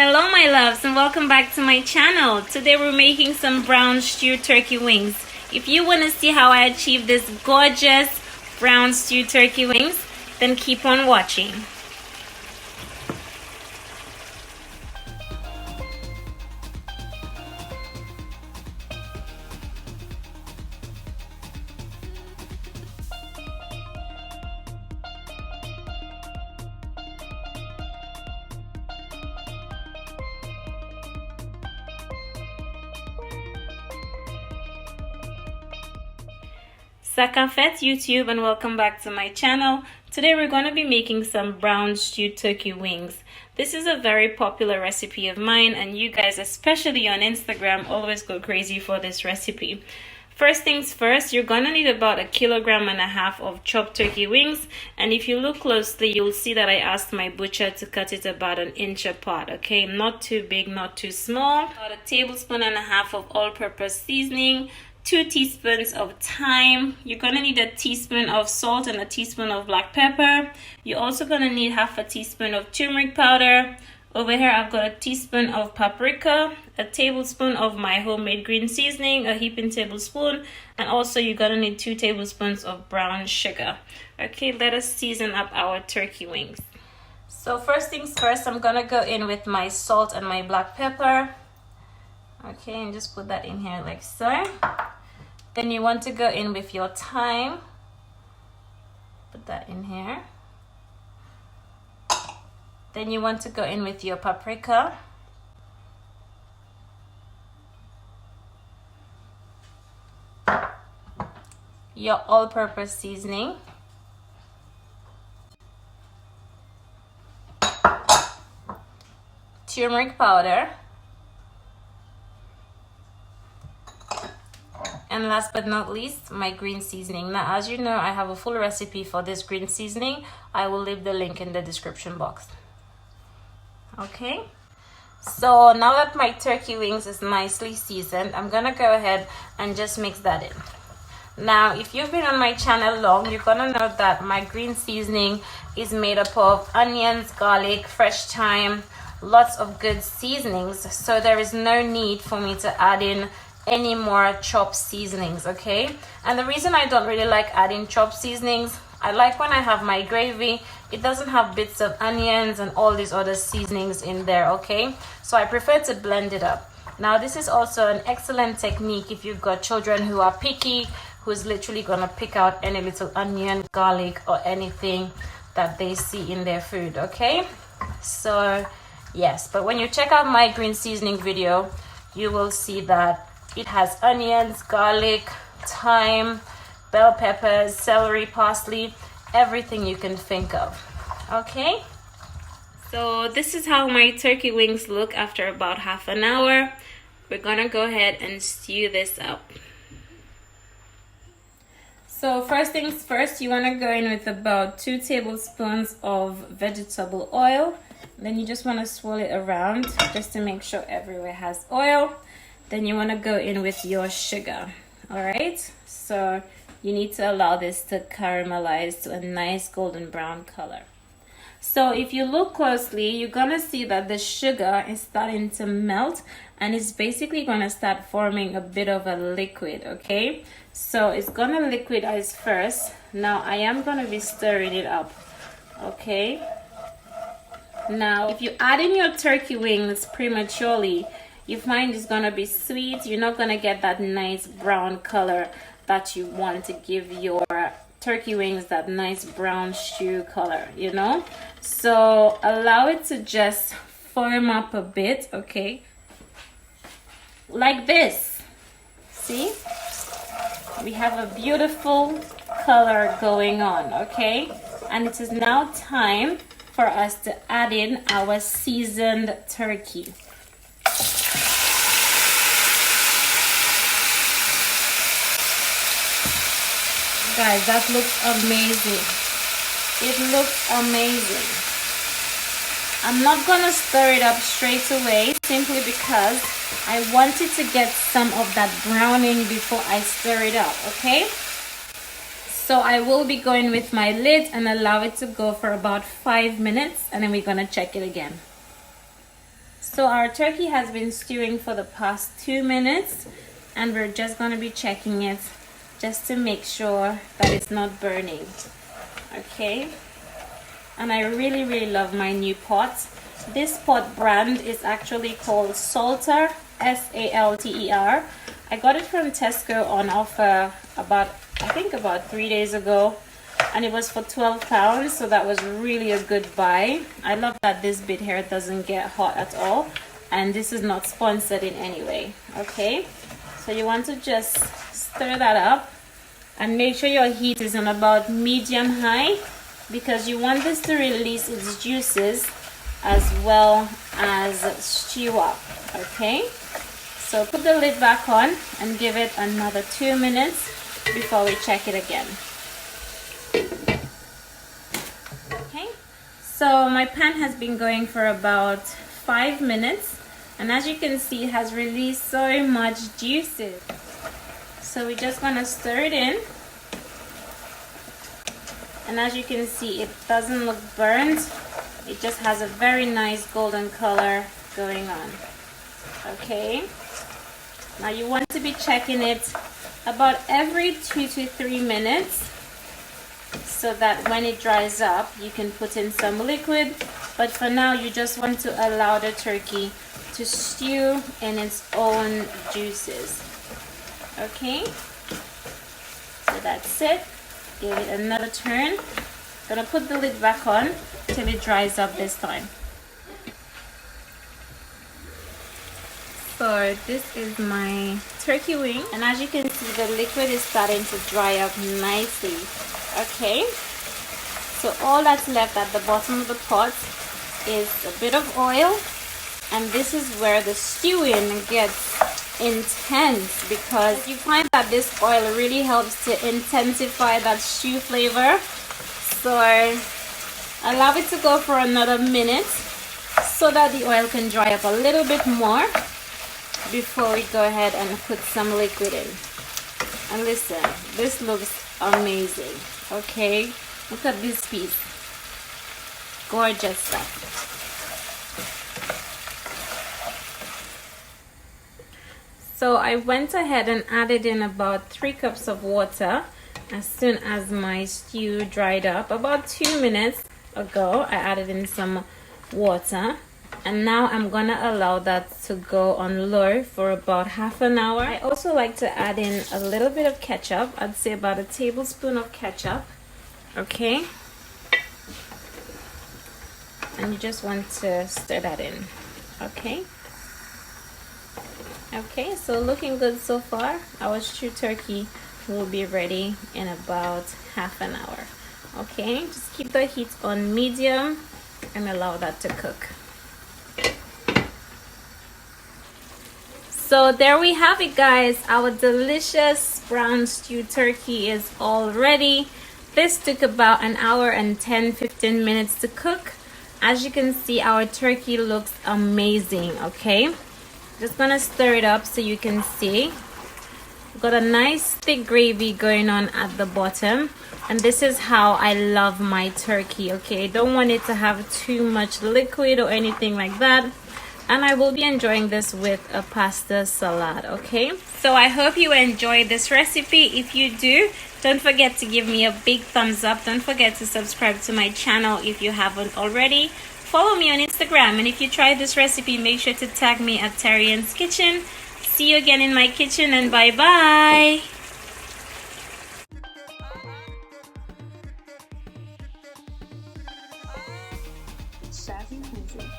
Hello my loves and welcome back to my channel. Today we're making some brown stewed turkey wings. If you want to see how I achieve this gorgeous brown stewed turkey wings, then keep on watching. Sakafet YouTube and welcome back to my channel. Today we're going to be making some brown stewed turkey wings. This is a very popular recipe of mine and you guys, especially on Instagram, always go crazy for this recipe. First things first, you're going to need about 1.5 kilograms of chopped turkey wings, and if you look closely you'll see that I asked my butcher to cut it about 1 inch apart. Okay, not too big, not too small. About 1.5 tablespoons of all-purpose seasoning, 2 teaspoons of thyme. You're gonna need 1 teaspoon of salt and 1 teaspoon of black pepper. You're also gonna need 1/2 teaspoon of turmeric powder. Over here I've got 1 teaspoon of paprika, 1 tablespoon of my homemade green seasoning, a heaping tablespoon, and also you're gonna need 2 tablespoons of brown sugar. Okay, let us season up our turkey wings. So first things first, I'm gonna go in with my salt and my black pepper. Okay, and just put that in here like so. Then you want to go in with your thyme. Put that in here. Then you want to go in with your paprika. Your all-purpose seasoning. Turmeric powder. And last but not least, my green seasoning. Now, as you know, I have a full recipe for this green seasoning. I will leave the link in the description box. Okay, so now that my turkey wings is nicely seasoned, I'm gonna go ahead and just mix that in. Now, if you've been on my channel long, you're gonna know that my green seasoning is made up of onions, garlic, fresh thyme, lots of good seasonings. So there is no need for me to add in any more chopped seasonings. Okay, and the reason I don't really like adding chopped seasonings, I like when I have my gravy, it doesn't have bits of onions and all these other seasonings in there. Okay, so I prefer to blend it up. Now this is also an excellent technique if you've got children who are picky, who's literally gonna pick out any little onion, garlic, or anything that they see in their food. Okay, so yes, but when you check out my green seasoning video, you will see that it has onions, garlic, thyme, bell peppers, celery, parsley, everything you can think of. Okay, so this is how my turkey wings look after about half an hour. We're gonna go ahead and stew this up. So first things first, you want to go in with about 2 tablespoons of vegetable oil. Then you just want to swirl it around just to make sure everywhere has oil. Then you want to go in with your sugar. All right, so you need to allow this to caramelize to a nice golden brown color. So if you look closely, you're gonna see that the sugar is starting to melt and it's basically gonna start forming a bit of a liquid. Okay, so it's gonna liquidize first. Now I am gonna be stirring it up. Okay, now if you add in your turkey wings prematurely, you find it's gonna be sweet. You're not gonna get that nice brown color that you want to give your turkey wings, that nice brown stew color, you know. So allow it to just firm up a bit. Okay, like this. See, we have a beautiful color going on. Okay, and it is now time for us to add in our seasoned turkey. Guys, that looks amazing. It looks amazing. I'm not gonna stir it up straight away simply because I wanted to get some of that browning before I stir it up. Okay, so I will be going with my lid and allow it to go for about 5 minutes, and then we're gonna check it again. So our turkey has been stewing for the past 2 minutes, and we're just going to be checking it just to make sure that it's not burning. Okay, and I really love my new pot. This pot brand is actually called Salter, S-A-L-T-E-R. I got it from Tesco on offer about 3 days ago, and it was for £12, so that was really a good buy. I love that this bit here doesn't get hot at all, and this is not sponsored in any way. Okay, so you want to just stir that up and make sure your heat is on about medium high, because you want this to release its juices as well as stew up. Okay, so put the lid back on and give it another 2 minutes before we check it again. Okay, so my pan has been going for about 5 minutes, and as you can see, it has released so much juices. So we're just gonna stir it in, and as you can see, it doesn't look burnt. It just has a very nice golden color going on. Okay, now you want to be checking it about every 2 to 3 minutes, so that when it dries up you can put in some liquid, but for now you just want to allow the turkey to stew in its own juices. Okay, so that's it. Give it another turn. Gonna put the lid back on till it dries up this time. So this is my turkey wing, and as you can see, the liquid is starting to dry up nicely. Okay, so all that's left at the bottom of the pot is a bit of oil, and this is where the stewing gets intense, because you find that this oil really helps to intensify that stew flavor. So allow it to go for another minute so that the oil can dry up a little bit more before we go ahead and put some liquid in. And listen, this looks amazing. Okay, look at this piece. Gorgeous stuff. So I went ahead and added in about 3 cups of water as soon as my stew dried up. About 2 minutes ago, I added in some water, and now I'm gonna allow that to go on low for about half an hour. I also like to add in a little bit of ketchup. I'd say about a tablespoon of ketchup. Okay, and you just want to stir that in. Okay, so looking good so far. Our stew turkey will be ready in about half an hour. Okay, just keep the heat on medium and allow that to cook. So there we have it, guys. Our delicious brown stew turkey is all ready. This took about an hour and 10-15 minutes to cook. As you can see, our turkey looks amazing. Okay, just gonna stir it up so you can see. We've got a nice thick gravy going on at the bottom, and this is how I love my turkey. Okay, don't want it to have too much liquid or anything like that. And I will be enjoying this with a pasta salad. Okay, so I hope you enjoyed this recipe. If you do, don't forget to give me a big thumbs up. Don't forget to subscribe to my channel if you haven't already. Follow me on Instagram, and if you try this recipe, make sure to tag me at TERRI-ANN'S Kitchen. See you again in my kitchen, and bye bye. Savvy Cleansing.